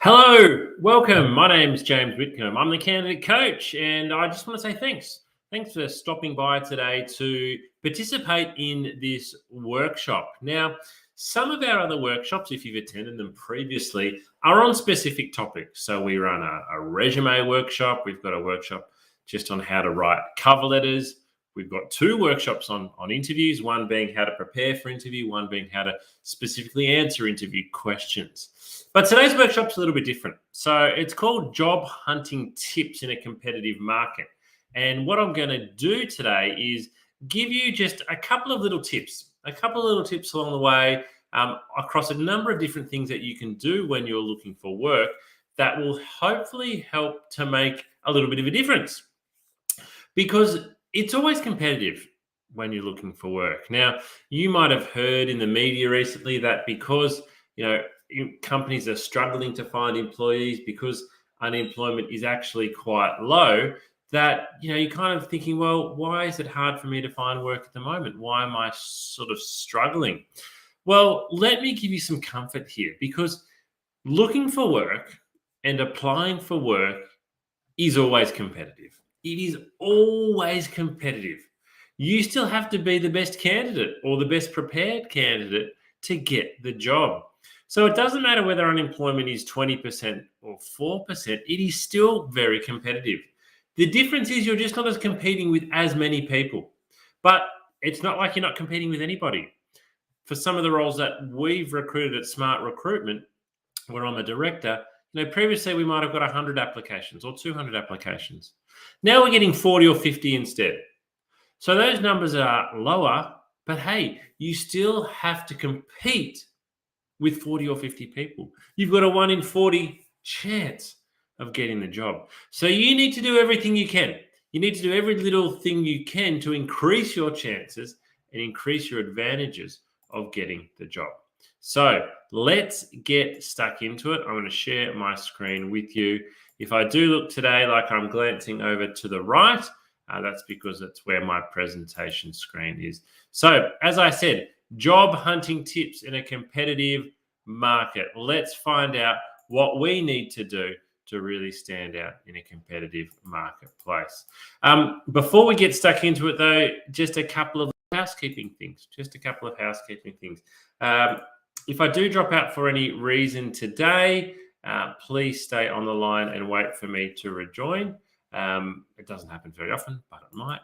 Hello, welcome. My name's James Whitcomb. I'm the candidate coach, and I just want to say thanks. Thanks for stopping by today to participate in this workshop. Now, some of our other workshops, if you've attended them previously, are on specific topics. So we run a resume workshop. We've got a workshop just on how to write cover letters. We've got two workshops on interviews, one being how to prepare for interview, one being how to specifically answer interview questions. But today's workshop's a little bit different. So it's called Job Hunting Tips in a Competitive Market. And what I'm going to do today is give you just a couple of little tips along the way across a number of different things that you can do when you're looking for work that will hopefully help to make a little bit of a difference. Because it's always competitive when you're looking for work. Now, you might have heard in the media recently that because, companies are struggling to find employees because unemployment is actually quite low, that, you're kind of thinking, well, why is it hard for me to find work at the moment? Why am I sort of struggling? Well, let me give you some comfort here, because looking for work and applying for work is always competitive. It is always competitive. You still have to be the best candidate or the best prepared candidate to get the job. So it doesn't matter whether unemployment is 20% or 4%, it is still very competitive. The difference is you're just not as competing with as many people. But it's not like you're not competing with anybody. For some of the roles that we've recruited at Smart Recruitment, where I'm a director, previously we might have got 100 applications or 200 applications. Now we're getting 40 or 50 instead. So those numbers are lower, but hey, you still have to compete with 40 or 50 people. You've got a 1 in 40 chance of getting the job. So you need to do everything you can. You need to do every little thing you can to increase your chances and increase your advantages of getting the job. So let's get stuck into it. I'm going to share my screen with you. If I do look today like I'm glancing over to the right, that's because that's where my presentation screen is. So as I said, job hunting tips in a competitive market. Let's find out what we need to do to really stand out in a competitive marketplace. Before we get stuck into it though, just a couple of housekeeping things. If I do drop out for any reason today, please stay on the line and wait for me to rejoin. It doesn't happen very often, but it might.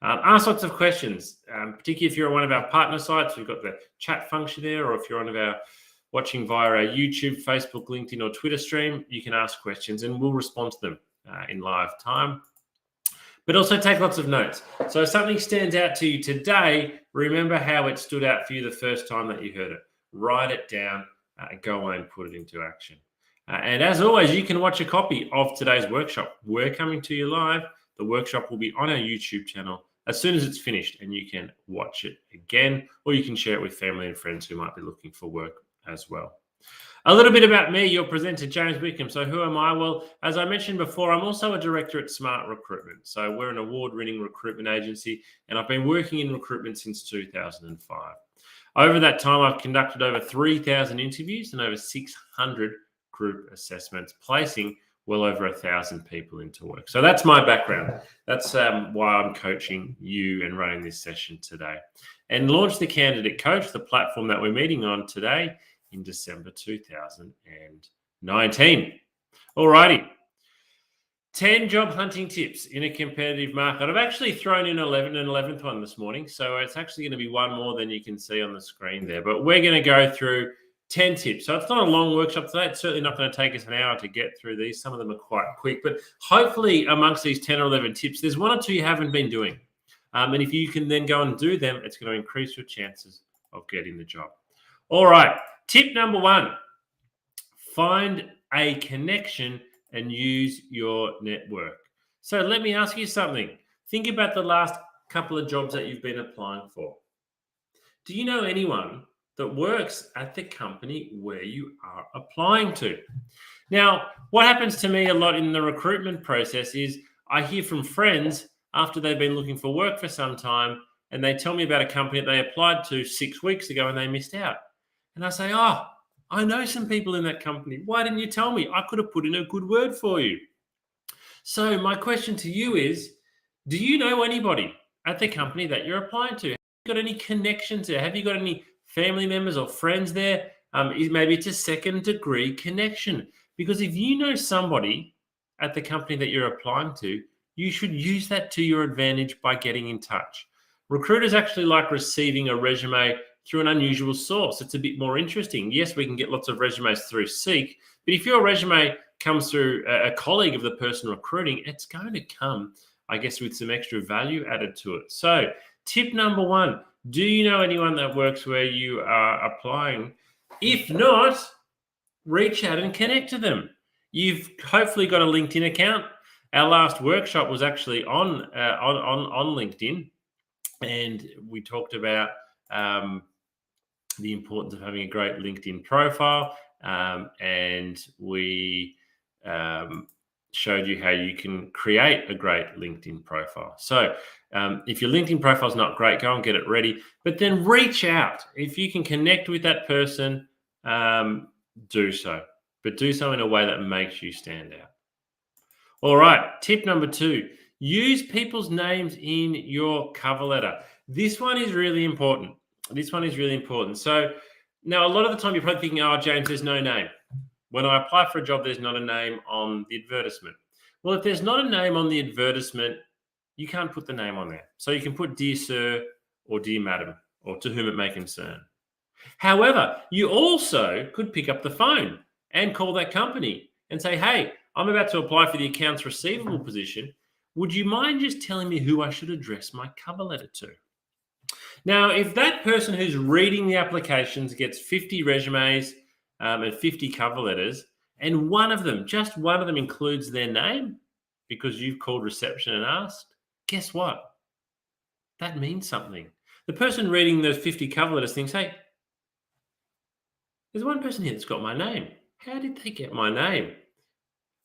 Ask lots of questions, particularly if you're on one of our partner sites. We've got the chat function there, or if you're watching via our YouTube, Facebook, LinkedIn, or Twitter stream, you can ask questions and we'll respond to them in live time. But also take lots of notes. So if something stands out to you today, remember how it stood out for you the first time that you heard it. Write it down, go away and put it into action. And as always, you can watch a copy of today's workshop. We're coming to you live. The workshop will be on our YouTube channel as soon as it's finished, and you can watch it again, or you can share it with family and friends who might be looking for work as well. A little bit about me, your presenter, James Whitcomb. So who am I? Well, as I mentioned before, I'm also a director at Smart Recruitment. So we're an award-winning recruitment agency, and I've been working in recruitment since 2005. Over that time, I've conducted over 3,000 interviews and over 600 group assessments, placing well over 1,000 people into work. So that's my background. That's why I'm coaching you and running this session today. And launched the Candidate Coach, the platform that we're meeting on today, in December 2019. Alrighty. 10 job hunting tips in a competitive market. I've actually thrown in an 11th one this morning. So it's actually going to be one more than you can see on the screen there. But we're going to go through 10 tips. So it's not a long workshop today. It's certainly not going to take us an hour to get through these. Some of them are quite quick. But hopefully amongst these 10 or 11 tips, there's one or two you haven't been doing. And if you can then go and do them, it's going to increase your chances of getting the job. All right. Tip number 1, find a connection and use your network. So let me ask you something. Think about the last couple of jobs that you've been applying for. Do you know anyone that works at the company where you are applying to? Now, what happens to me a lot in the recruitment process is I hear from friends after they've been looking for work for some time, and they tell me about a company that they applied to 6 weeks ago and they missed out. And I say, oh, I know some people in that company. Why didn't you tell me? I could have put in a good word for you. So my question to you is, do you know anybody at the company that you're applying to? Have you got any connections there? Have you got any family members or friends there? Maybe it's a second degree connection. Because if you know somebody at the company that you're applying to, you should use that to your advantage by getting in touch. Recruiters actually like receiving a resume through an unusual source. It's a bit more interesting. Yes, we can get lots of resumes through Seek, but if your resume comes through a colleague of the person recruiting, it's going to come, I guess, with some extra value added to it. So, tip number one, do you know anyone that works where you are applying? If not, reach out and connect to them. You've hopefully got a LinkedIn account. Our last workshop was actually on LinkedIn, and we talked about the importance of having a great LinkedIn profile, and we showed you how you can create a great LinkedIn profile. So if your LinkedIn profile is not great, go and get it ready, but then reach out. If you can connect with that person, do so, but do so in a way that makes you stand out. All right, tip number two, use people's names in your cover letter. This one is really important. So now a lot of the time you're probably thinking, oh, James, there's no name. When I apply for a job, there's not a name on the advertisement. Well, if there's not a name on the advertisement, you can't put the name on there. So you can put dear sir or dear madam or to whom it may concern. However, you also could pick up the phone and call that company and say, hey, I'm about to apply for the accounts receivable position. Would you mind just telling me who I should address my cover letter to? Now, if that person who's reading the applications gets 50 resumes and 50 cover letters, and just one of them includes their name because you've called reception and asked, guess what? That means something. The person reading those 50 cover letters thinks, hey, there's one person here that's got my name. How did they get my name?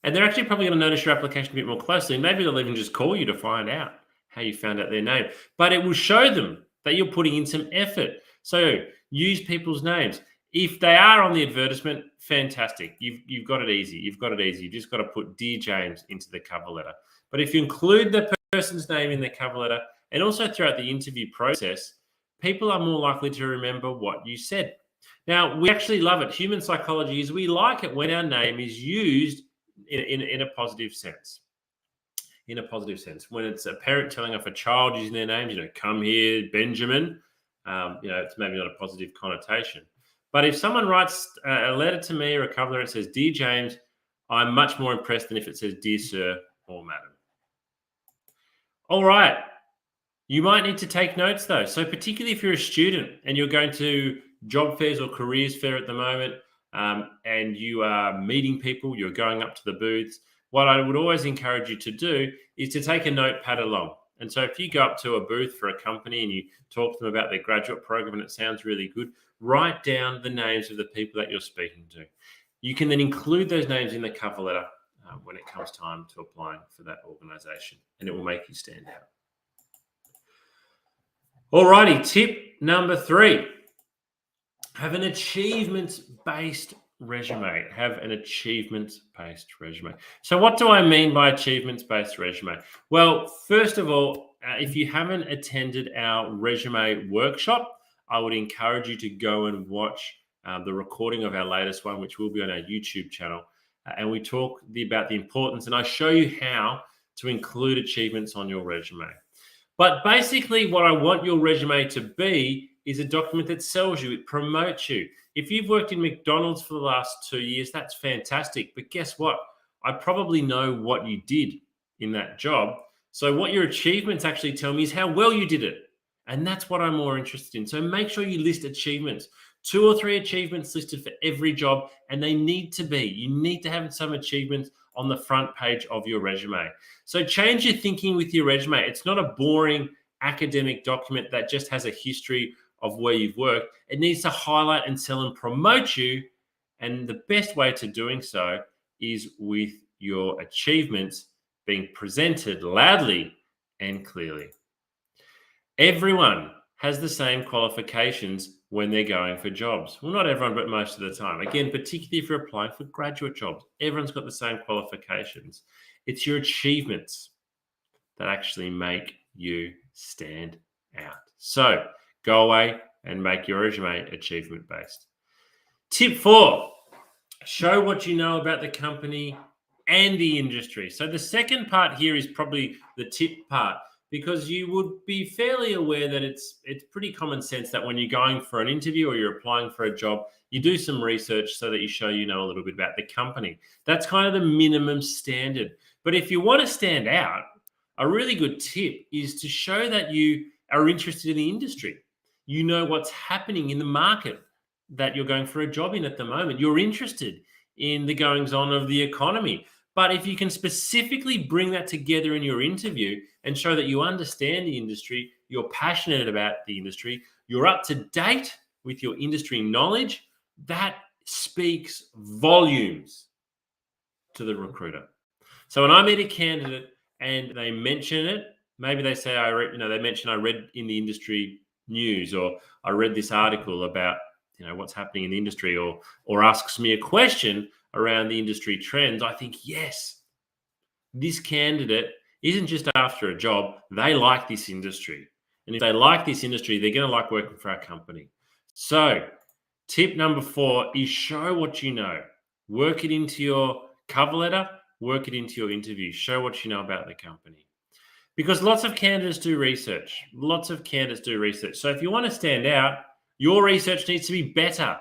And they're actually probably going to notice your application a bit more closely. Maybe they'll even just call you to find out how you found out their name. But it will show them that you're putting in some effort. So use people's names. If they are on the advertisement, fantastic. You've got it easy. You've just got to put Dear James into the cover letter. But if you include the person's name in the cover letter and also throughout the interview process, people are more likely to remember what you said. Now, we actually love it. Human psychology is we like it when our name is used in a positive sense. In a positive sense, when it's a parent telling off a child using their names, come here, Benjamin, it's maybe not a positive connotation. But if someone writes a letter to me or a cover letter that says, Dear James, I'm much more impressed than if it says, Dear Sir or Madam. All right. You might need to take notes, though. So particularly if you're a student and you're going to job fairs or careers fair at the moment, and you are meeting people, you're going up to the booths, what I would always encourage you to do is to take a notepad along. And so if you go up to a booth for a company and you talk to them about their graduate program and it sounds really good, write down the names of the people that you're speaking to. You can then include those names in the cover letter when it comes time to applying for that organization, and it will make you stand out. Alrighty, tip number 3. Have an achievements-based resume. So what do I mean by achievements-based resume? Well, first of all, if you haven't attended our resume workshop, I would encourage you to go and watch the recording of our latest one, which will be on our YouTube channel. And we talk about the importance, and I show you how to include achievements on your resume. But basically what I want your resume to be is a document that sells you, it promotes you. If you've worked in McDonald's for the last 2 years, that's fantastic. But guess what? I probably know what you did in that job. So what your achievements actually tell me is how well you did it. And that's what I'm more interested in. So make sure you list achievements. 2 or 3 achievements listed for every job, and they need to be. You need to have some achievements on the front page of your resume. So change your thinking with your resume. It's not a boring academic document that just has a history of where you've worked. It needs to highlight and sell and promote you. And the best way to doing so is with your achievements being presented loudly and clearly. Everyone has the same qualifications when they're going for jobs. Well, not everyone, but most of the time. Again, particularly if you're applying for graduate jobs, everyone's got the same qualifications. It's your achievements that actually make you stand out. So go away and make your resume achievement based. Tip 4, show what you know about the company and the industry. So the second part here is probably the tip part, because you would be fairly aware that it's pretty common sense that when you're going for an interview or you're applying for a job, you do some research so that you show you know a little bit about the company. That's kind of the minimum standard. But if you want to stand out, a really good tip is to show that you are interested in the industry. You know what's happening in the market that you're going for a job in at the moment. You're interested in the goings on of the economy. But if you can specifically bring that together in your interview and show that you understand the industry, you're passionate about the industry, you're up to date with your industry knowledge, that speaks volumes to the recruiter. So when I meet a candidate and they mention it, maybe they say, they mention I read in the industry news, or I read this article about what's happening in the industry, or asks me a question around the industry trends, I think, yes, this candidate isn't just after a job. They like this industry. And if they like this industry, they're going to like working for our company. So tip number 4 is show what you know. Work it into your cover letter, work it into your interview. Show what you know about the company. Because lots of candidates do research. So if you want to stand out, your research needs to be better.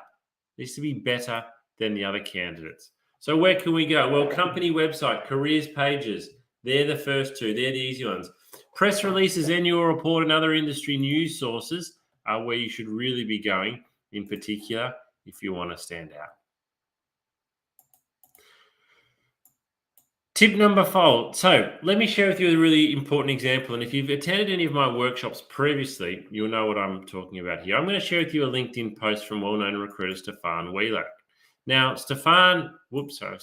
Than the other candidates. So where can we go? Well, company website, careers pages, they're the first two. They're the easy ones. Press releases, annual report, and other industry news sources are where you should really be going, in particular, if you want to stand out. Tip number 4. So let me share with you a really important example. And if you've attended any of my workshops previously, you'll know what I'm talking about here. I'm going to share with you a LinkedIn post from well-known recruiter Stefan Wheeler. Now, Stefan, sorry.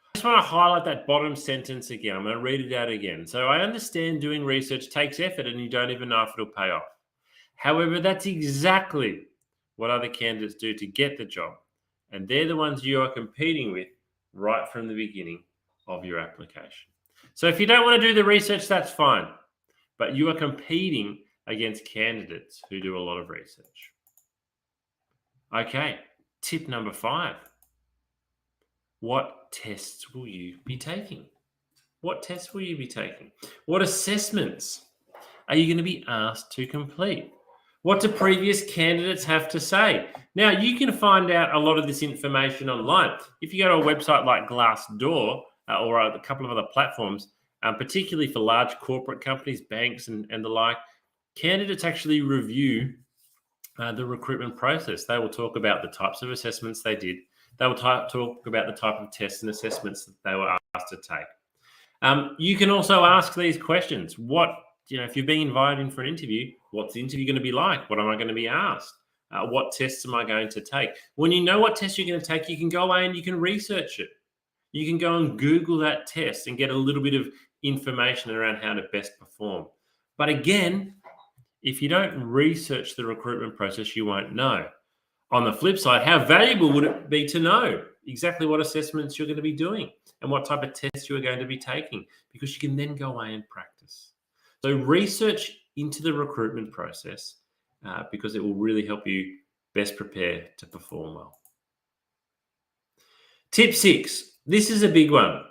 I just want to highlight that bottom sentence again. I'm going to read it out again. So I understand doing research takes effort and you don't even know if it'll pay off. However, that's exactly what other candidates do to get the job. And they're the ones you are competing with right from the beginning of your application. So if you don't want to do the research, that's fine. But you are competing against candidates who do a lot of research. Okay, tip number 5. What tests will you be taking? What tests will you be taking? What assessments are you going to be asked to complete? What do previous candidates have to say? Now, you can find out a lot of this information online. If you go to a website like Glassdoor or a couple of other platforms, particularly for large corporate companies, banks, and the like, candidates actually review the recruitment process. They will talk about the types of assessments they did. They will talk about the type of tests and assessments that they were asked to take. You can also ask these questions. If you're being invited in for an interview, what's the interview going to be like? What am I going to be asked? What tests am I going to take? When you know what test you're going to take, you can go away and you can research it. You can go and Google that test and get a little bit of information around how to best perform. But again, if you don't research the recruitment process, you won't know. On the flip side, how valuable would it be to know exactly what assessments you're going to be doing and what type of tests you're going to be taking? Because you can then go away and practice. So research into the recruitment process because it will really help you best prepare to perform well. Tip 6. This is a big one.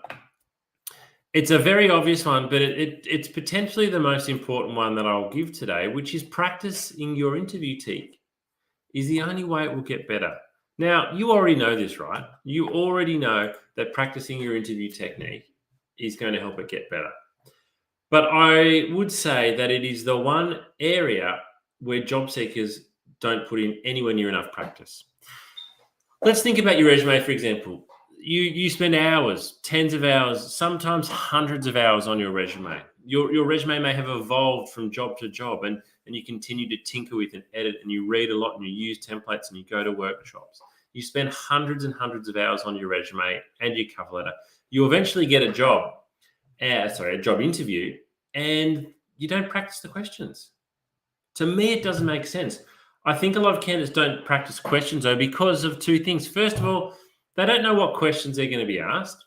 It's a very obvious one, but it's potentially the most important one that I'll give today, which is practicing your interview technique is the only way it will get better. Now, you already know this, right? You already know that practicing your interview technique is going to help it get better. But I would say that it is the one area where job seekers don't put in anywhere near enough practice. Let's think about your resume, for example. You spend hours, tens of hours, sometimes hundreds of hours on your resume. Your resume may have evolved from job to job, and you continue to tinker with and edit, and you read a lot, and you use templates, and you go to workshops. You spend hundreds and hundreds of hours on your resume and your cover letter. You eventually get a job interview, and you don't practice the questions. To me, it doesn't make sense. I think a lot of candidates don't practice questions, though, because of two things. First of all, they don't know what questions they're going to be asked.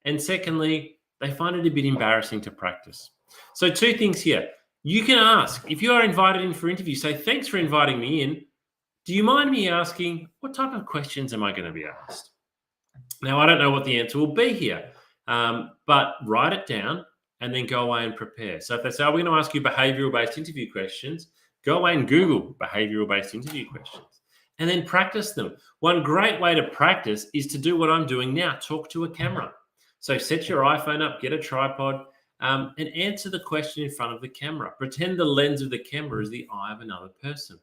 And secondly, they find it a bit embarrassing to practice. So 2 things here. You can ask, if you are invited in for interview, say, thanks for inviting me in. Do you mind me asking, what type of questions am I going to be asked? Now, I don't know what the answer will be here, but write it down and then go away and prepare. So if they say, we're going to ask you behavioral-based interview questions, go away and Google behavioral-based interview questions and then practice them. One great way to practice is to do what I'm doing now, talk to a camera. So set your iPhone up, get a tripod, and answer the question in front of the camera. Pretend the lens of the camera is the eye of another person.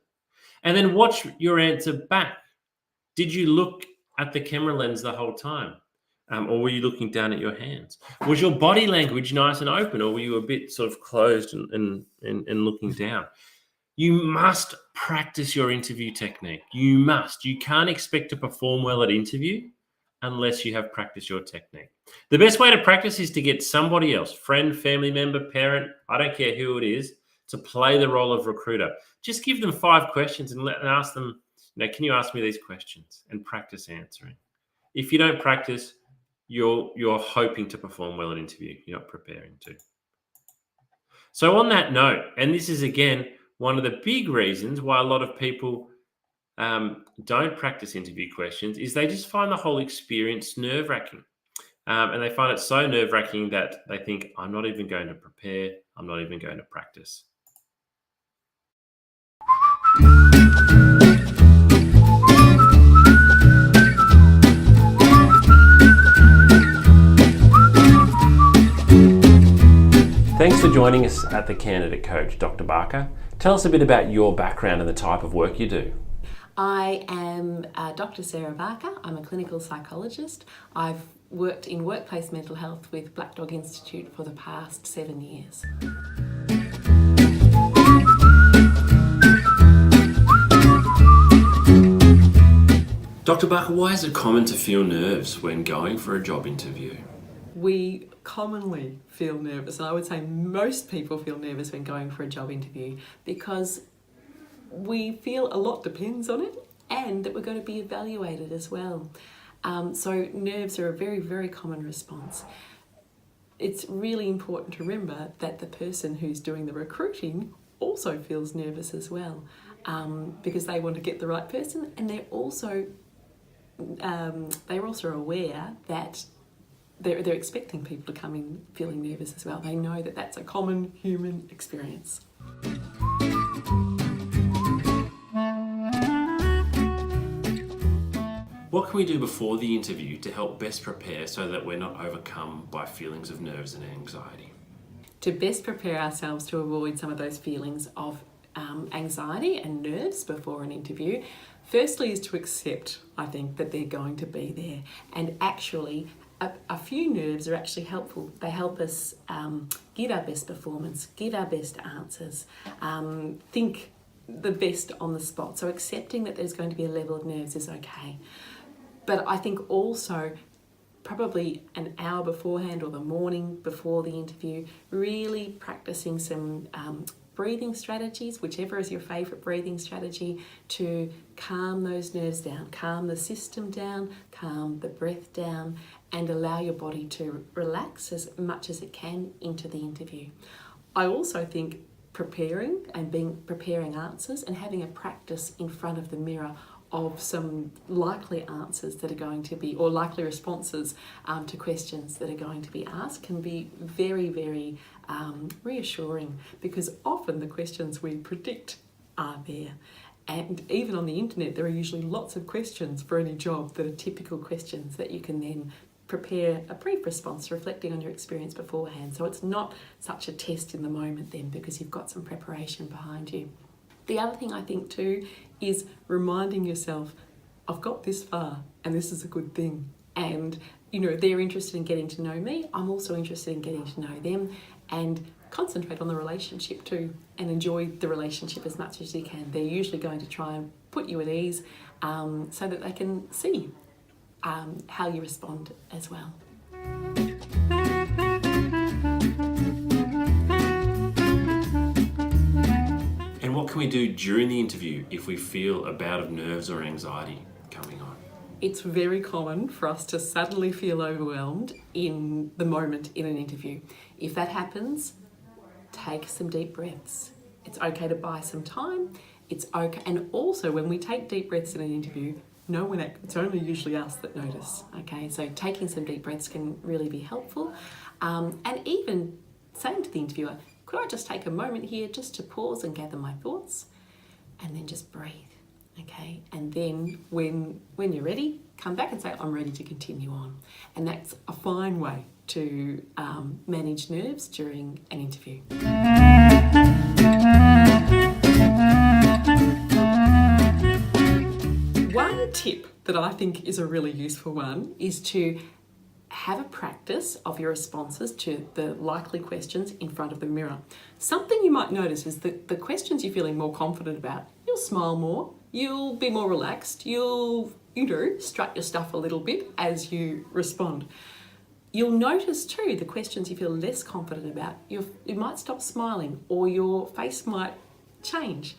And then watch your answer back. Did you look at the camera lens the whole time? Or were you looking down at your hands? Was your body language nice and open, or were you a bit sort of closed and looking down? You must practice your interview technique. You must. You can't expect to perform well at interview unless you have practiced your technique. The best way to practice is to get somebody else, friend, family member, parent, I don't care who it is, to play the role of recruiter. Just give them 5 questions and ask them, can you ask me these questions, and practice answering. If you don't practice, you're hoping to perform well at interview. You're not preparing to. So on that note, and this is again one of the big reasons why a lot of people don't practice interview questions, is they just find the whole experience nerve-wracking. And they find it so nerve-wracking that they think, I'm not even going to prepare. I'm not even going to practice. Thanks for joining us at The Candidate Coach, Dr. Barker. Tell us a bit about your background and the type of work you do. I am Dr. Sarah Barker. I'm a clinical psychologist. I've worked in workplace mental health with Black Dog Institute for the past 7 years. Dr. Barker, why is it common to feel nerves when going for a job interview? We commonly feel nervous, and I would say most people feel nervous when going for a job interview because we feel a lot depends on it and that we're going to be evaluated as well. So nerves are a very, very common response. It's really important to remember that the person who's doing the recruiting also feels nervous as well because they want to get the right person, and they're also aware that they're expecting people to come in feeling nervous as well. They know that that's a common human experience. What can we do before the interview to help best prepare so that we're not overcome by feelings of nerves and anxiety? To best prepare ourselves to avoid some of those feelings of anxiety and nerves before an interview, firstly is to accept, I think, that they're going to be there. And actually, a few nerves are actually helpful. They help us give our best performance, give our best answers, think the best on the spot. So accepting that there's going to be a level of nerves is okay. But I think also probably an hour beforehand or the morning before the interview, really practicing some breathing strategies, whichever is your favourite breathing strategy, to calm those nerves down, calm the system down, calm the breath down, and allow your body to relax as much as it can into the interview. I also think preparing answers and having a practice in front of the mirror of some likely answers that are going to be, or likely responses to questions that are going to be asked, can be very, very reassuring, because often the questions we predict are there. And even on the internet, there are usually lots of questions for any job that are typical questions that you can then prepare a brief response reflecting on your experience beforehand. So it's not such a test in the moment then, because you've got some preparation behind you. The other thing I think too is reminding yourself, I've got this far and this is a good thing. And, they're interested in getting to know me. I'm also interested in getting to know them, and concentrate on the relationship too and enjoy the relationship as much as you can. They're usually going to try and put you at ease so that they can see how you respond as well. And what can we do during the interview if we feel a bout of nerves or anxiety coming on? It's very common for us to suddenly feel overwhelmed in the moment in an interview. If that happens, take some deep breaths. It's okay to buy some time. It's okay. And also, when we take deep breaths in an interview, it's only usually us that notice. Okay, so taking some deep breaths can really be helpful. And even saying to the interviewer, could I just take a moment here just to pause and gather my thoughts, and then just breathe. Okay, and then when you're ready, come back and say, I'm ready to continue on. And that's a fine way to manage nerves during an interview. One tip that I think is a really useful one is to have a practice of your responses to the likely questions in front of the mirror. Something you might notice is that the questions you're feeling more confident about, you'll smile more, you'll be more relaxed, you'll, strut your stuff a little bit as you respond. You'll notice too, the questions you feel less confident about, you might stop smiling or your face might change.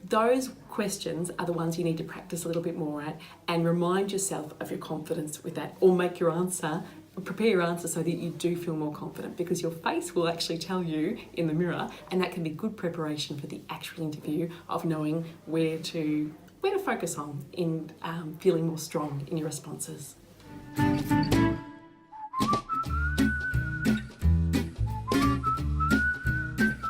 Those questions are the ones you need to practice a little bit more at, and remind yourself of your confidence with that, or prepare your answer so that you do feel more confident, because your face will actually tell you in the mirror, and that can be good preparation for the actual interview of knowing where to focus on in feeling more strong in your responses.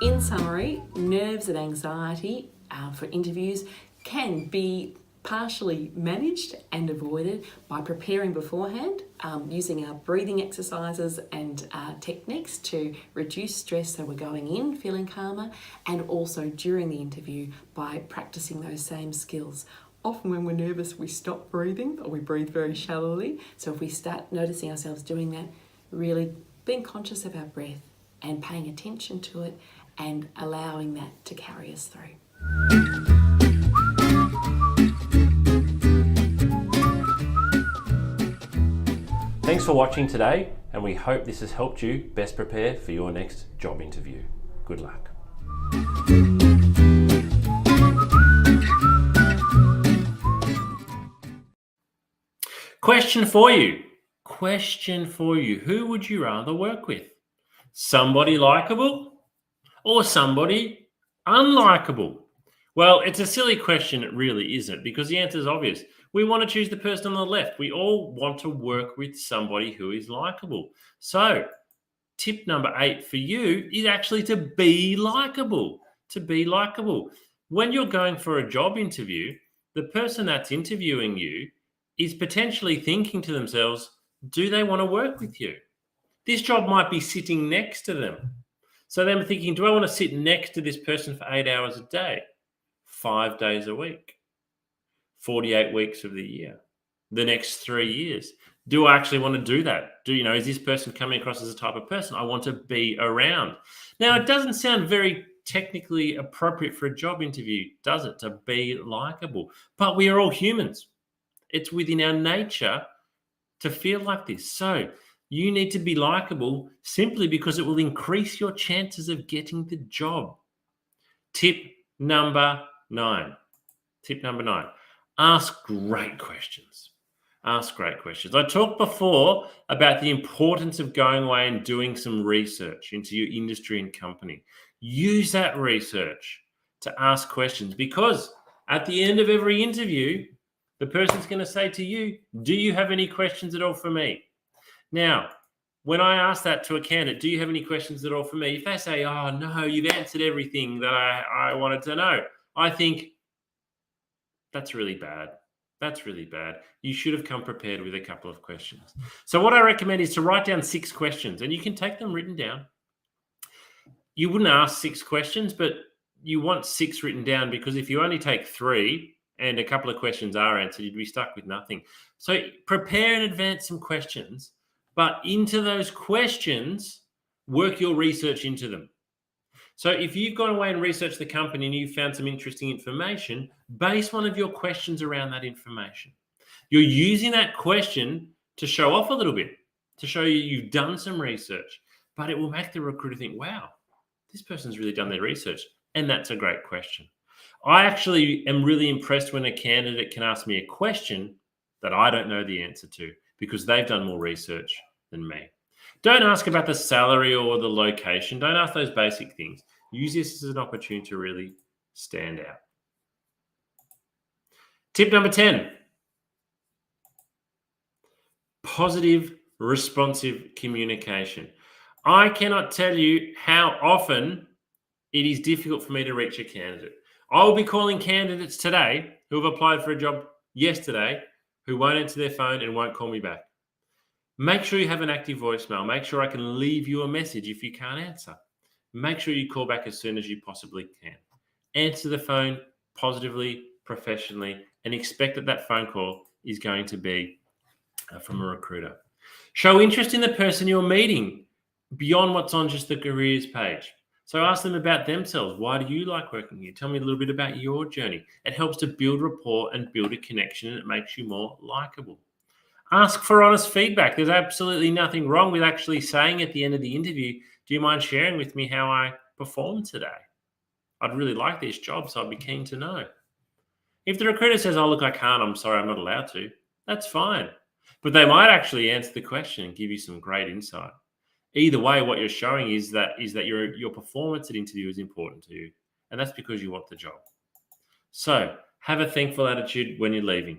In summary, nerves and anxiety for interviews can be partially managed and avoided by preparing beforehand, using our breathing exercises and techniques to reduce stress so we're going in feeling calmer, and also during the interview by practicing those same skills. Often when we're nervous, we stop breathing or we breathe very shallowly. So if we start noticing ourselves doing that, really being conscious of our breath and paying attention to it and allowing that to carry us through. Thanks for watching today, and we hope this has helped you best prepare for your next job interview. Good luck. Question for you. Who would you rather work with? Somebody likable or somebody unlikable? Well, it's a silly question, it really isn't, because the answer is obvious. We want to choose the person on the left. We all want to work with somebody who is likable. So, tip number 8 for you is actually to be likable. To be likable. When you're going for a job interview, the person that's interviewing you is potentially thinking to themselves, do they want to work with you? This job might be sitting next to them. So they're thinking, do I want to sit next to this person for 8 hours a day, 5 days a week, 48 weeks of the year, the next 3 years? Do I actually want to do that? Is this person coming across as a type of person I want to be around? Now, it doesn't sound very technically appropriate for a job interview, does it, to be likable? But we are all humans. It's within our nature to feel like this. So you need to be likable simply because it will increase your chances of getting the job. Tip number 9. Tip number 9. Ask great questions. Ask great questions. I talked before about the importance of going away and doing some research into your industry and company. Use that research to ask questions, because at the end of every interview, the person's going to say to you, do you have any questions at all for me? Now, when I ask that to a candidate, do you have any questions at all for me? If they say, oh, no, you've answered everything that I wanted to know, I think that's really bad. That's really bad. You should have come prepared with a couple of questions. So what I recommend is to write down 6 questions, and you can take them written down. You wouldn't ask 6 questions, but you want 6 written down, because if you only take 3 and a couple of questions are answered, you'd be stuck with nothing. So prepare in advance some questions, but into those questions, work your research into them. So if you've gone away and researched the company and you've found some interesting information, base one of your questions around that information. You're using that question to show off a little bit, to show you've done some research, but it will make the recruiter think, wow, this person's really done their research. And that's a great question. I actually am really impressed when a candidate can ask me a question that I don't know the answer to, because they've done more research than me. Don't ask about the salary or the location. Don't ask those basic things. Use this as an opportunity to really stand out. Tip number 10, positive, responsive communication. I cannot tell you how often it is difficult for me to reach a candidate. I will be calling candidates today who have applied for a job yesterday who won't answer their phone and won't call me back. Make sure you have an active voicemail. Make sure I can leave you a message if you can't answer. Make sure you call back as soon as you possibly can. Answer the phone positively, professionally, and expect that that phone call is going to be from a recruiter. Show interest in the person you're meeting beyond what's on just the careers page. So ask them about themselves. Why do you like working here? Tell me a little bit about your journey. It helps to build rapport and build a connection, and it makes you more likable. Ask for honest feedback. There's absolutely nothing wrong with actually saying at the end of the interview, do you mind sharing with me how I performed today? I'd really like this job, so I'd be keen to know. If the recruiter says, oh, look, I can't, I'm sorry, I'm not allowed to, that's fine. But they might actually answer the question and give you some great insight. Either way, what you're showing is that your performance at interview is important to you, and that's because you want the job. So have a thankful attitude when you're leaving.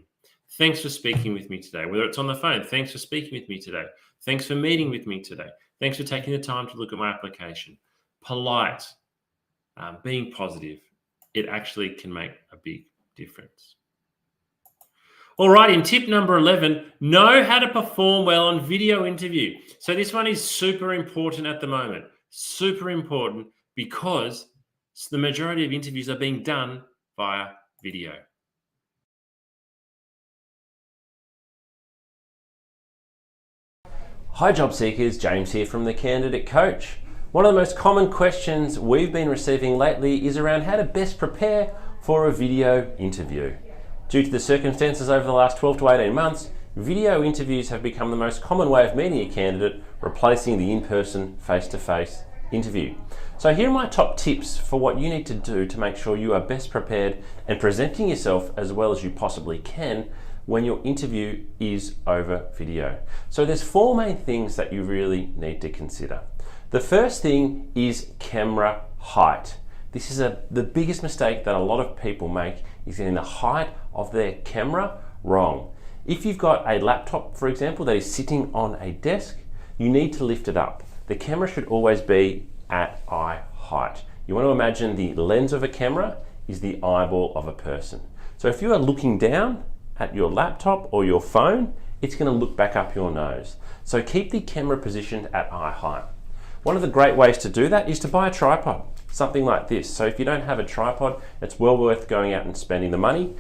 Thanks for speaking with me today. Whether it's on the phone, thanks for speaking with me today. Thanks for meeting with me today. Thanks for taking the time to look at my application. Polite, being positive, it actually can make a big difference. All right, in tip number 11, know how to perform well on video interview. So this one is super important at the moment. Super important because the majority of interviews are being done via video. Hi job seekers, James here from The Candidate Coach. One of the most common questions we've been receiving lately is around how to best prepare for a video interview. Due to the circumstances over the last 12 to 18 months, video interviews have become the most common way of meeting a candidate, replacing the in-person, face-to-face interview. So here are my top tips for what you need to do to make sure you are best prepared and presenting yourself as well as you possibly can when your interview is over video. So there's 4 main things that you really need to consider. The first thing is camera height. This is the biggest mistake that a lot of people make, is getting the height of their camera wrong. If you've got a laptop, for example, that is sitting on a desk, you need to lift it up. The camera should always be at eye height. You want to imagine the lens of a camera is the eyeball of a person. So if you are looking down at your laptop or your phone, it's going to look back up your nose. So keep the camera positioned at eye height. One of the great ways to do that is to buy a tripod, something like this. So if you don't have a tripod, it's well worth going out and spending the money.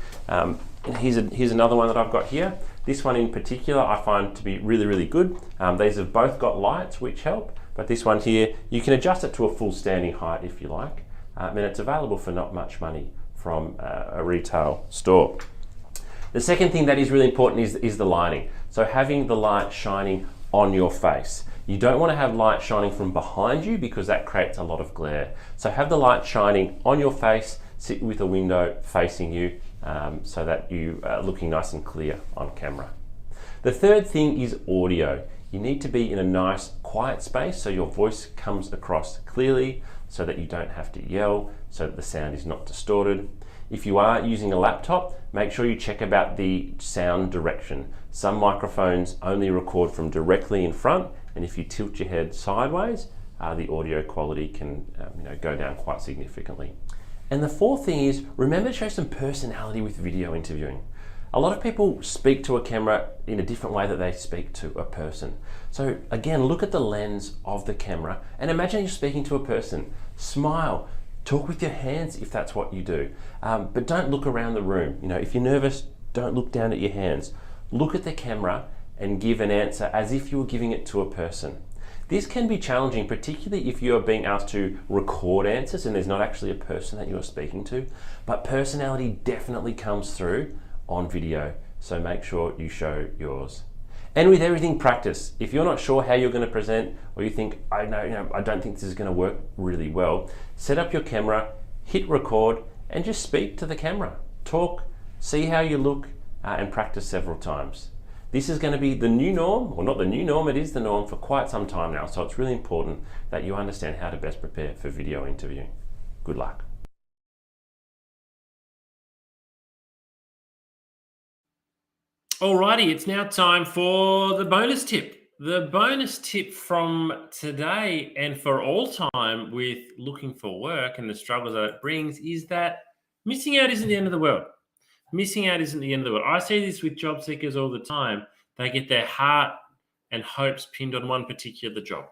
Here's another one that I've got here. This one in particular I find to be really, really good. These have both got lights which help, but this one here, you can adjust it to a full standing height if you like, and it's available for not much money from a retail store. The second thing that is really important is the lighting. So having the light shining on your face. You don't want to have light shining from behind you because that creates a lot of glare. So have the light shining on your face, sit with a window facing you so that you are looking nice and clear on camera. The third thing is audio. You need to be in a nice quiet space so your voice comes across clearly, so that you don't have to yell, so that the sound is not distorted. If you are using a laptop, make sure you check about the sound direction. Some microphones only record from directly in front, and if you tilt your head sideways, the audio quality can go down quite significantly. And the fourth thing is, remember to show some personality with video interviewing. A lot of people speak to a camera in a different way that they speak to a person. So again, look at the lens of the camera and imagine you're speaking to a person. Smile, talk with your hands if that's what you do, but don't look around the room. If you're nervous, don't look down at your hands. Look at the camera and give an answer as if you were giving it to a person. This can be challenging, particularly if you are being asked to record answers and there's not actually a person that you're speaking to, but personality definitely comes through on video, so make sure you show yours. And with everything, practice. If you're not sure how you're going to present, or you think, I don't think this is going to work really well, set up your camera, hit record, and just speak to the camera. Talk, see how you look, and practice several times. This is going to be the new norm, or not the new norm, it is the norm for quite some time now, so it's really important that you understand how to best prepare for video interviewing. Good luck. Alrighty, it's now time for the bonus tip. The bonus tip from today and for all time with looking for work and the struggles that it brings is that missing out isn't the end of the world. Missing out isn't the end of the world. I see this with job seekers all the time. They get their heart and hopes pinned on one particular job.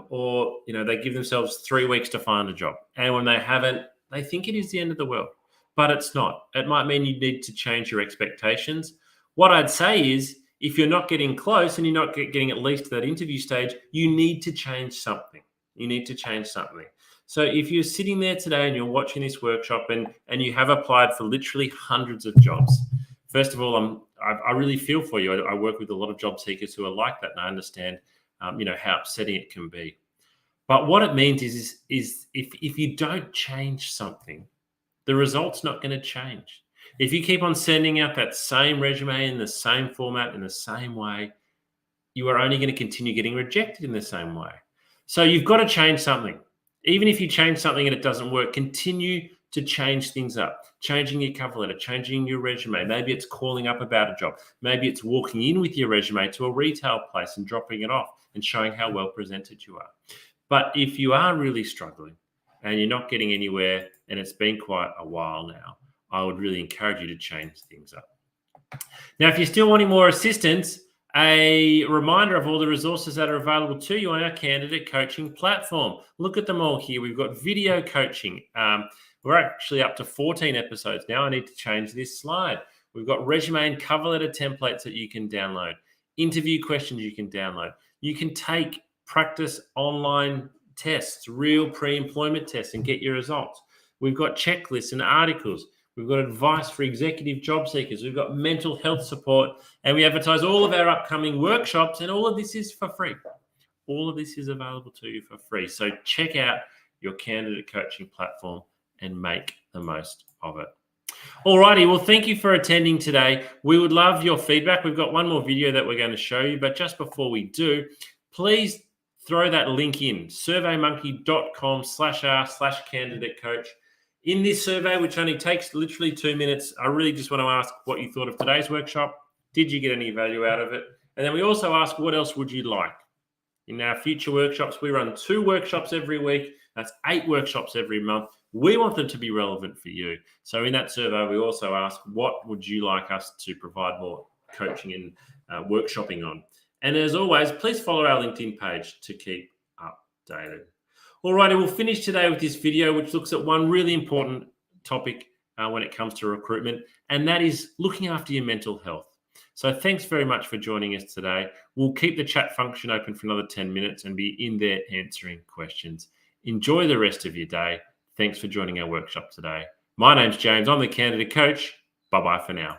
Or they give themselves 3 weeks to find a job. And when they haven't, they think it is the end of the world. But it's not. It might mean you need to change your expectations. What I'd say is, if you're not getting close and you're not getting at least to that interview stage, you need to change something. You need to change something. So if you're sitting there today and you're watching this workshop and you have applied for literally hundreds of jobs, first of all, I really feel for you. I work with a lot of job seekers who are like that, and I understand, how upsetting it can be. But what it means is if you don't change something, the result's not going to change. If you keep on sending out that same resume in the same format, in the same way, you are only going to continue getting rejected in the same way. So you've got to change something. Even if you change something and it doesn't work, continue to change things up. Changing your cover letter, changing your resume. Maybe it's calling up about a job. Maybe it's walking in with your resume to a retail place and dropping it off and showing how well presented you are. But if you are really struggling and you're not getting anywhere and it's been quite a while now, I would really encourage you to change things up. Now, if you're still wanting more assistance, a reminder of all the resources that are available to you on our candidate coaching platform. Look at them all here. We've got video coaching. We're actually up to 14 episodes now. I need to change this slide. We've got resume and cover letter templates that you can download. Interview questions you can download. You can take practice online tests, real pre-employment tests, and get your results. We've got checklists and articles. We've got advice for executive job seekers. We've got mental health support, and we advertise all of our upcoming workshops, and all of this is for free. All of this is available to you for free. So check out your candidate coaching platform and make the most of it. All righty. Well, thank you for attending today. We would love your feedback. We've got one more video that we're going to show you, but just before we do, please throw that link in, surveymonkey.com/r/candidate coach. In this survey, which only takes literally 2 minutes, I really just want to ask what you thought of today's workshop. Did you get any value out of it? And then we also ask, what else would you like? In our future workshops, we run 2 workshops every week. That's 8 workshops every month. We want them to be relevant for you. So in that survey, we also ask, what would you like us to provide more coaching and workshopping on? And as always, please follow our LinkedIn page to keep updated. Alrighty, we'll finish today with this video, which looks at one really important topic when it comes to recruitment, and that is looking after your mental health. So thanks very much for joining us today. We'll keep the chat function open for another 10 minutes and be in there answering questions. Enjoy the rest of your day. Thanks for joining our workshop today. My name's James. I'm the candidate coach. Bye-bye for now.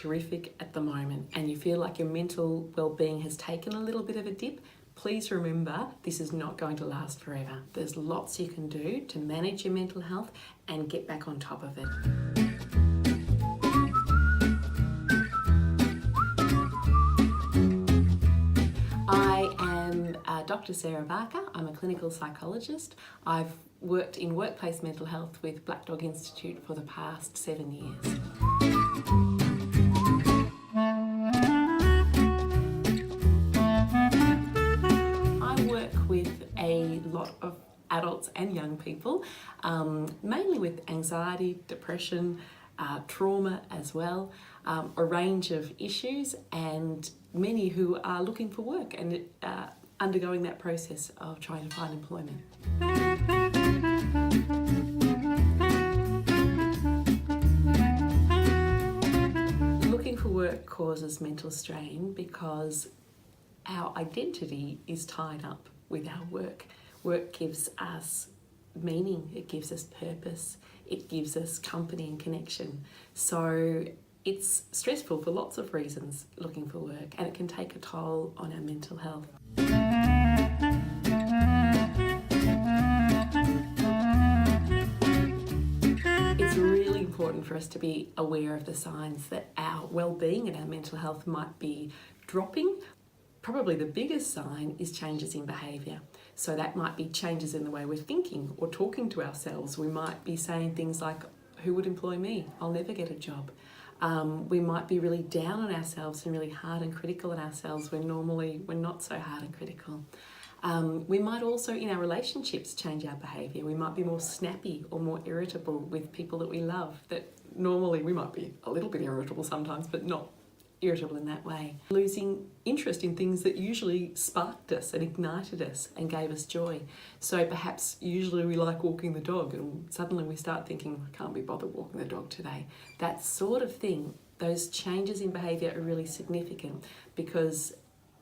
terrific at the moment and you feel like your mental well-being has taken a little bit of a dip, please remember this is not going to last forever. There's lots you can do to manage your mental health and get back on top of it. I am Dr. Sarah Barker. I'm a clinical psychologist. I've worked in workplace mental health with Black Dog Institute for the past 7 years. A lot of adults and young people, mainly with anxiety, depression, trauma as well, a range of issues, and many who are looking for work and undergoing that process of trying to find employment. Looking for work causes mental strain because our identity is tied up with our work. Work gives us meaning, it gives us purpose, it gives us company and connection. So it's stressful for lots of reasons looking for work, and it can take a toll on our mental health. It's really important for us to be aware of the signs that our well-being and our mental health might be dropping. Probably the biggest sign is changes in behaviour. So that might be changes in the way we're thinking or talking to ourselves. We might be saying things like, who would employ me? I'll never get a job. We might be really down on ourselves and really hard and critical on ourselves when normally we're not so hard and critical. We might also, in our relationships, change our behaviour. We might be more snappy or more irritable with people that we love. That normally we might be a little bit irritable sometimes, but not irritable in that way. Losing interest in things that usually sparked us and ignited us and gave us joy. So perhaps usually we like walking the dog and suddenly we start thinking, I can't be bothered walking the dog today. That sort of thing, those changes in behaviour are really significant because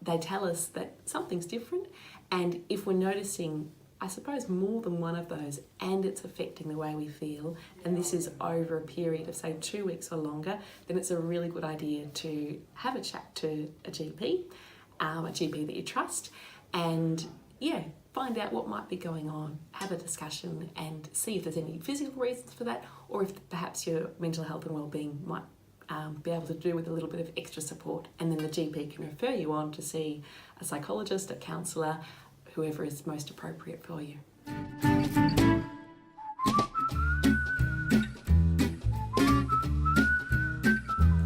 they tell us that something's different, and if we're noticing, I suppose, more than one of those and it's affecting the way we feel, and this is over a period of say 2 weeks or longer, then it's a really good idea to have a chat to a GP that you trust, and find out what might be going on, have a discussion and see if there's any physical reasons for that, or if perhaps your mental health and well-being might be able to do with a little bit of extra support, and then the GP can refer you on to see a psychologist, a counsellor, whoever is most appropriate for you.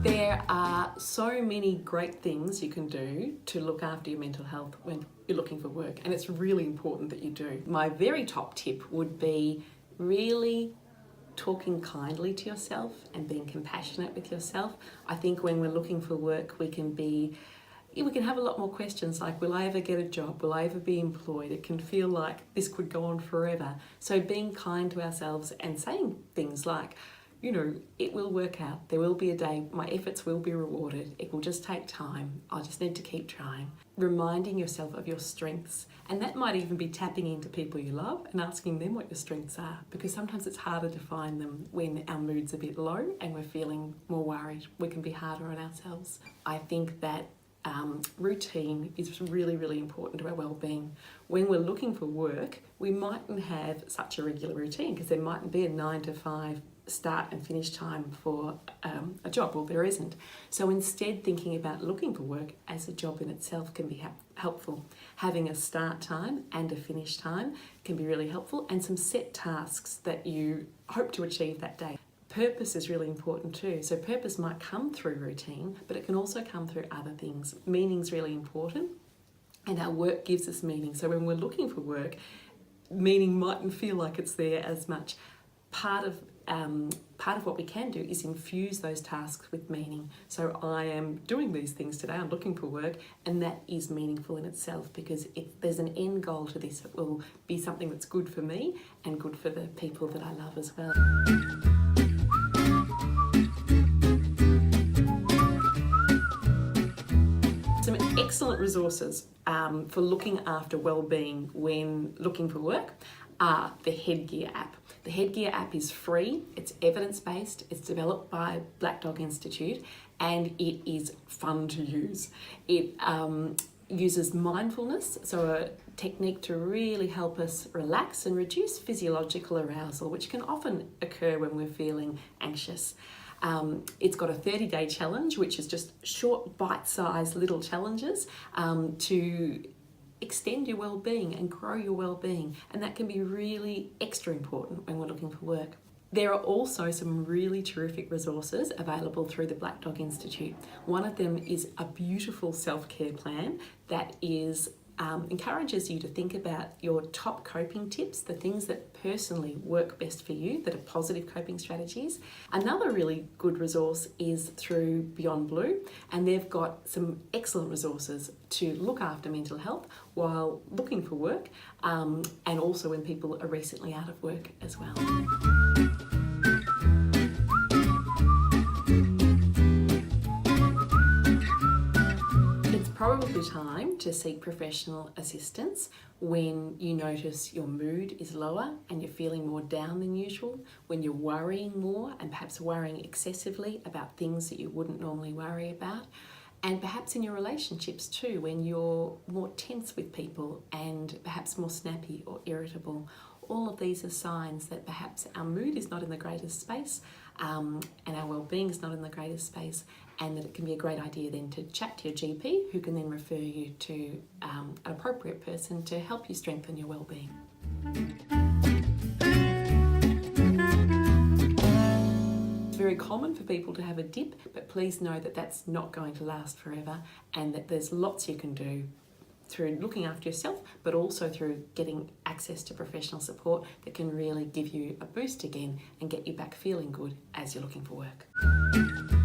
There are so many great things you can do to look after your mental health when you're looking for work, and it's really important that you do. My very top tip would be really talking kindly to yourself and being compassionate with yourself. I think when we're looking for work, we can have a lot more questions like, will I ever get a job? Will I ever be employed? It can feel like this could go on forever. So being kind to ourselves and saying things like, it will work out. There will be a day, my efforts will be rewarded. It will just take time. I just need to keep trying. Reminding yourself of your strengths. And that might even be tapping into people you love and asking them what your strengths are, because sometimes it's harder to find them when our mood's a bit low and we're feeling more worried. We can be harder on ourselves. I think that routine is really, really important to our well-being. When we're looking for work, we mightn't have such a regular routine because there mightn't be a 9 to 5 start and finish time for a job, or there isn't. So instead, thinking about looking for work as a job in itself can be helpful. Having a start time and a finish time can be really helpful, and some set tasks that you hope to achieve that day. Purpose is really important too. So purpose might come through routine, but it can also come through other things. Meaning's really important, and our work gives us meaning. So when we're looking for work, meaning mightn't feel like it's there as much. Part of what we can do is infuse those tasks with meaning. So I am doing these things today, I'm looking for work, and that is meaningful in itself because there's an end goal to this. It will be something that's good for me and good for the people that I love as well. Some excellent resources for looking after well-being when looking for work are the Headgear app. The Headgear app is free, it's evidence-based, it's developed by Black Dog Institute, and it is fun to use. It uses mindfulness, so a technique to really help us relax and reduce physiological arousal, which can often occur when we're feeling anxious. It's got a 30-day challenge, which is just short, bite-sized little challenges to extend your well-being and grow your well-being, and that can be really extra important when we're looking for work. There are also some really terrific resources available through the Black Dog Institute. One of them is a beautiful self-care plan that encourages you to think about your top coping tips, the things that personally work best for you, that are positive coping strategies. Another really good resource is through Beyond Blue, and they've got some excellent resources to look after mental health while looking for work, and also when people are recently out of work as well. Probably time to seek professional assistance when you notice your mood is lower and you're feeling more down than usual, when you're worrying more and perhaps worrying excessively about things that you wouldn't normally worry about, and perhaps in your relationships too, when you're more tense with people and perhaps more snappy or irritable. All of these are signs that perhaps our mood is not in the greatest space, and our well-being is not in the greatest space, and that it can be a great idea then to chat to your GP, who can then refer you to an appropriate person to help you strengthen your well-being. It's very common for people to have a dip, but please know that that's not going to last forever, and that there's lots you can do through looking after yourself, but also through getting access to professional support that can really give you a boost again and get you back feeling good as you're looking for work.